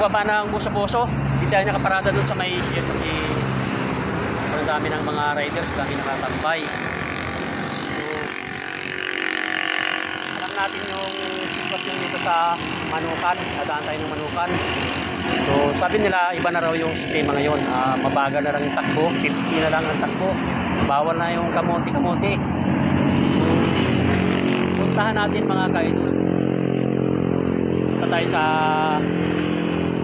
pagbaba ng buso-buso, hindi tayo nakaparada doon sa may ship kasi ang dami ng mga riders, dami nakatambay. So, alam natin yung sitwasyon dito sa Manukan, nadaan tayo ng Manukan. So sabi nila iba na raw yung sistema ngayon, mabagal na lang yung takbo, 50 na lang ang takbo, bawal na yung kamote-kamote. Puntahan natin mga kaidol, punta tayo sa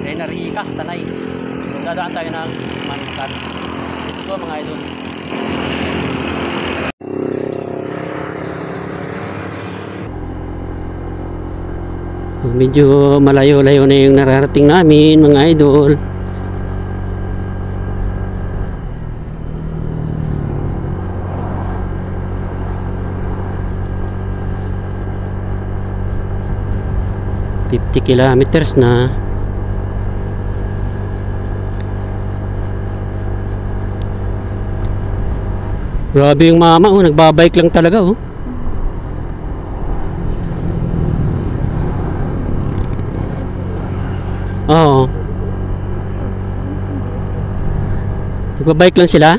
Enarica, Tanay. So dadaan tayo ng Manukan. Let's go mga idol. Medyo malayo-layo na yung nararating namin mga idol. $50 kilometers na. Grabe yung mama, oh, nagbabike lang talaga, oh. Oo. Nagbabike lang sila?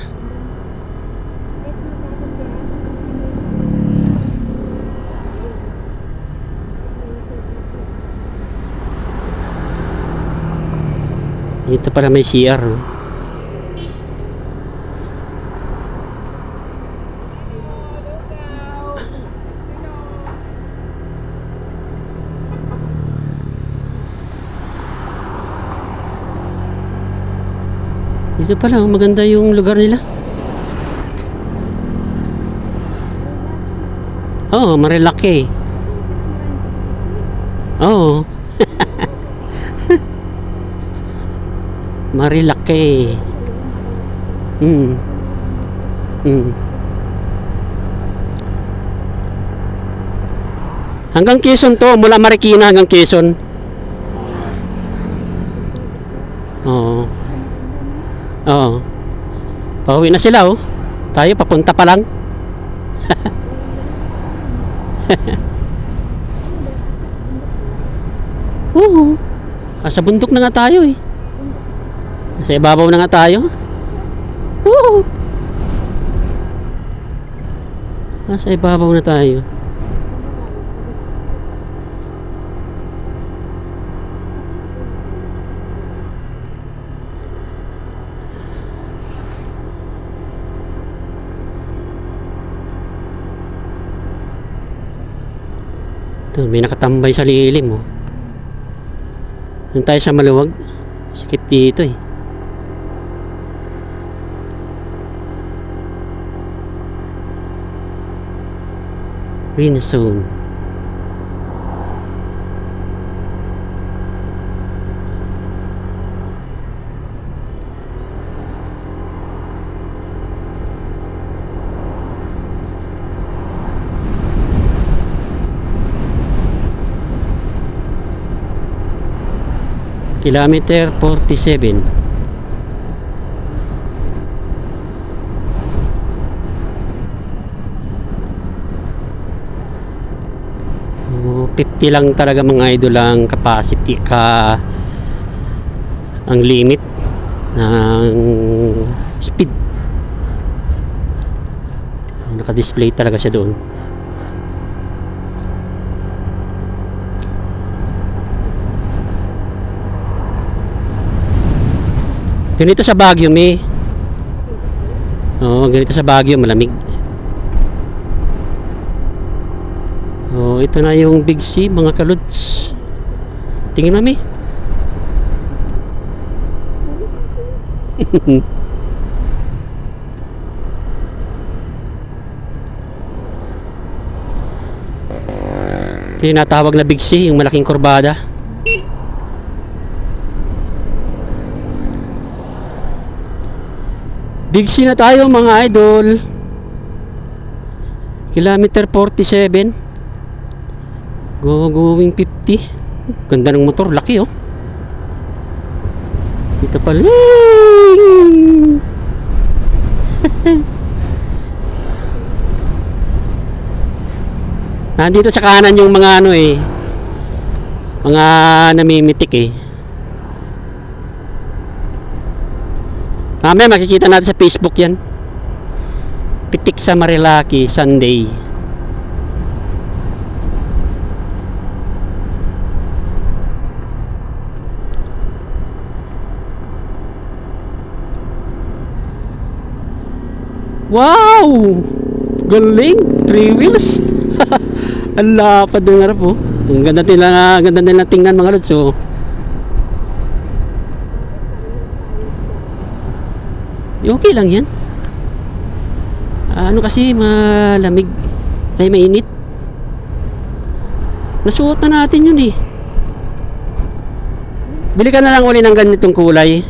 Dito pala may CR, no? Dito pala, maganda yung lugar nila. Oo, Marilaki. Oo. Marilaki. Hanggang Quezon to, mula Marikina hanggang Quezon. Oo. Oo. Pauwi na sila, oh. Tayo papunta pa lang. Oo. Sa bundok na nga tayo, eh. Sa ibabaw na nga tayo. Oo. Sa ibabaw na tayo. May nakatambay sa lilim, oh. Doon tayo sa maluwag. Sikip dito, eh. Green zone. Kilometer 47. Oh, 50 lang talaga mga idol ang capacity ang limit ng speed. Naka-display talaga siya doon. Ganito sa Baguio, may. Oo, ganito sa Baguio, malamig. Oh, ito na yung Big C, mga kaluds. Tingin mami. Ito yung natawag na Big C, yung malaking kurbada. Big C na tayo mga idol. Kilometer 47. Going 50. Ganda ng motor, laki, oh. Dito pala. Nandito sa kanan yung mga ano, eh, mga namimitik, eh. Mamaya makikita natin sa Facebook yan. Pitik sa Marilaki, Sunday. Wow! Galing! 3 wheels! Ang lapad ng harap oh. Ang ganda nila tingnan mga lods oh. Okay lang yan. Ano kasi malamig ay mainit. Nasuot na natin yun eh. Bili ka na lang uli ng ganitong kulay.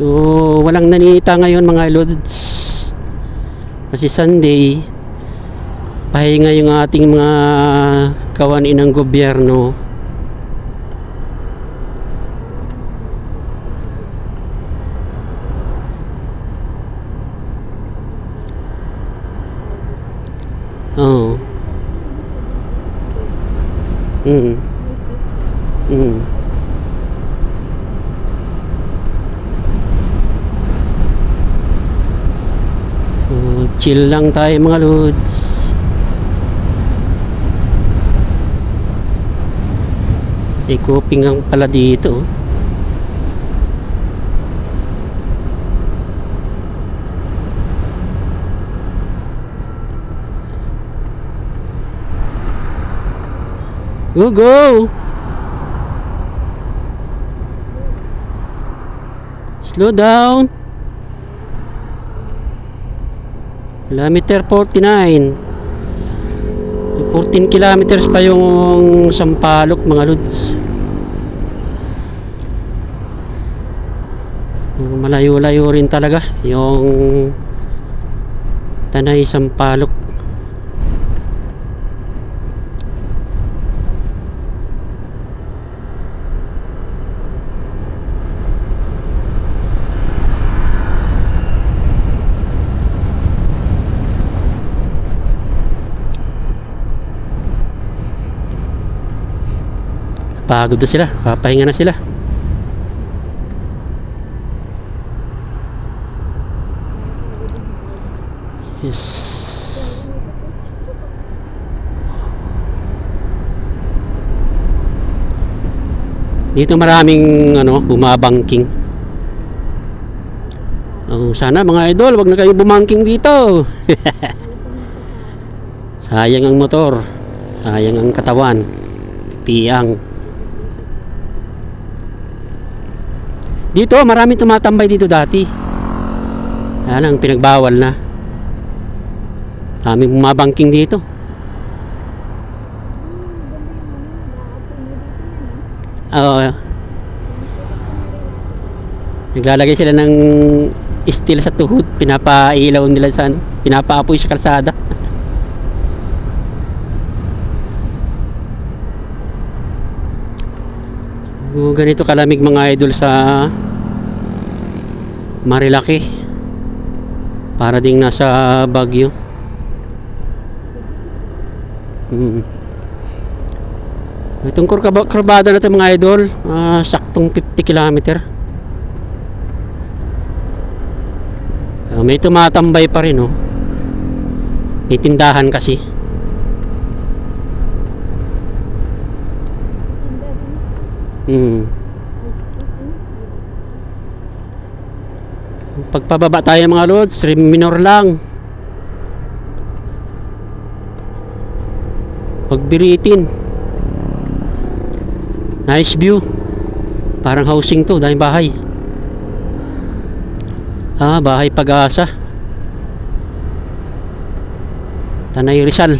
So walang nanita ngayon mga lods. Kasi Sunday, pahinga yung ating mga kawani ng gobyerno. Oh. Chill lang tayo mga lods. Ikoping ang pala dito. Go go. Slow down. Kilometer 49. 14 kilometers pa yung Sampaloc mga lods. Malayo-layo rin talaga yung Tanay Sampaloc. Pagod na sila, papahinga na sila. Yes. Dito maraming bumabangking. Oh, sana mga idol, wag na kayo bumangking dito. Sayang ang motor, sayang ang katawan. Piang. Dito marami tumatambay dito dati. Yan ang pinagbawal na. Daming bumabangking dito. Naglalagay sila ng steel sa tuhod, pinapailaw nila sa pinapaapoy sa kalsada. Ganito kalamig mga idol sa Marilaki. Para ding nasa Baguio. Itong kurbada na ito mga idol, saktong 50 kilometer. May tumatambay pa rin may tindahan kasi. Pagpababa tayo mga lods, rim minor lang. Pagbiritin. Nice view. Parang housing to, dahil bahay. Bahay Pag-asa. Tanay Rizal.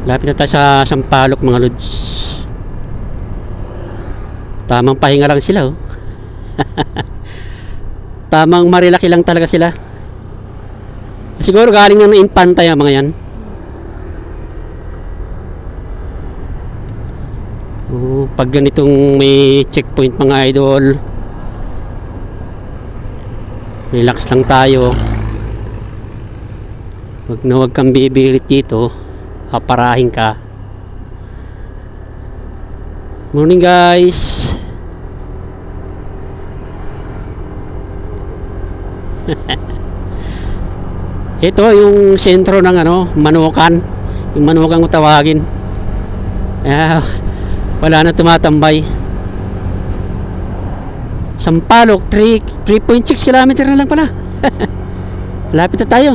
Lapit na tayo sa Sampaloc mga lods. Tamang pahinga lang sila Tamang Marilaki lang talaga sila. Siguro galing na ng Infantay ang mga yan. Pag ganitong may checkpoint mga idol, relax lang tayo. Huwag kang bibilit dito, paparahin ka. Morning guys. Ito yung sentro ng Manukan. Yung Manukan kung tawagin. Wala na tumatambay. Sampaloc 3.6 km na lang pala. Lapit na tayo.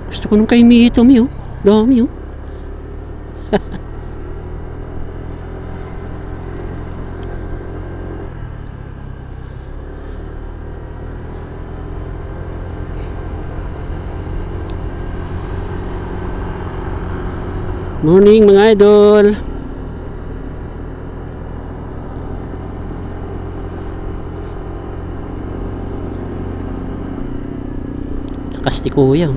Gusto ko nung kay Mihitomi, oh. Dami, oh. Morning mga idol. Lakas ni kuya.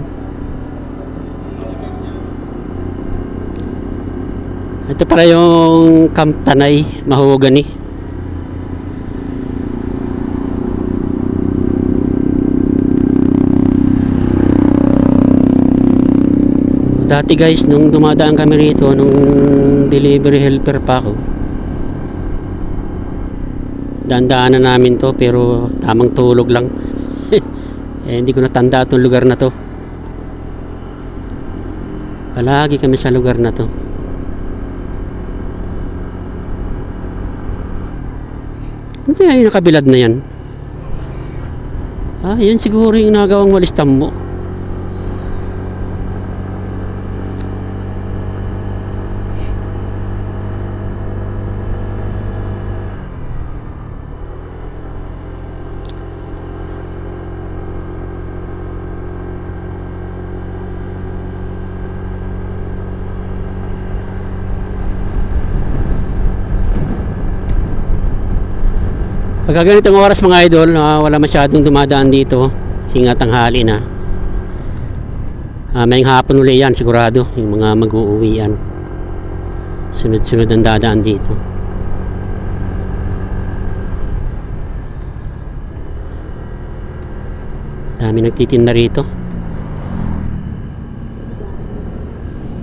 Ito para yung Camp Tanay, Mahogany. Dati guys, nung dumadaan kami rito, nung delivery helper pa ako, dandaanan namin to, pero tamang tulog lang. Hindi ko natanda itong lugar na to. Palagi kami sa lugar na to. Ano kaya yung nakabilad na yan? Yan siguro yung nagawang walis tambo. Pagka ganitong oras mga idol, wala masyadong dumadaan dito kasi nga tanghali na. May hapon uli yan sigurado, yung mga mag-uuwian. Sunod-sunod ang dadaan dito. Dami nagtitinda rito.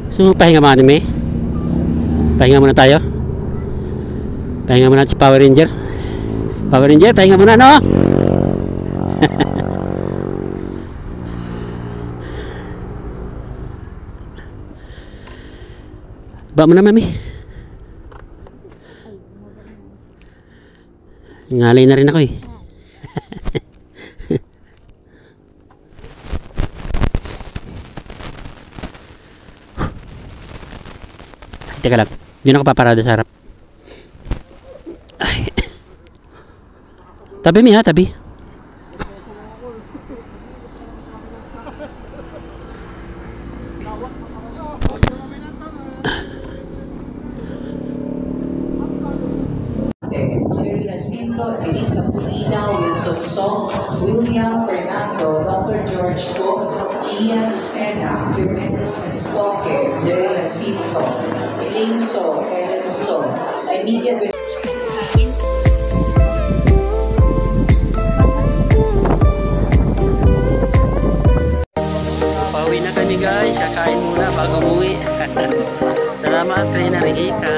So pahinga muna kami. Pahinga muna tayo. Pahinga muna si Power Ranger. Power Ranger, pahinga muna, no? Ba mo na, mami. Ngalay na rin ako, eh. Teka lang, hindi na ako paparada sa harap. Ay. Tabi mi ha, tabi. Jerry Jacinto, Elisa Pulina, Wilson Song, William Fernando, Dr. George Cook, Gia Lucena, Juventus Estoque, Jerry Jacinto, Elaine So, Helen So, Emilia Pauwi na kami guys, kakain muna bago umuwi. Salamat, Trainer Hika.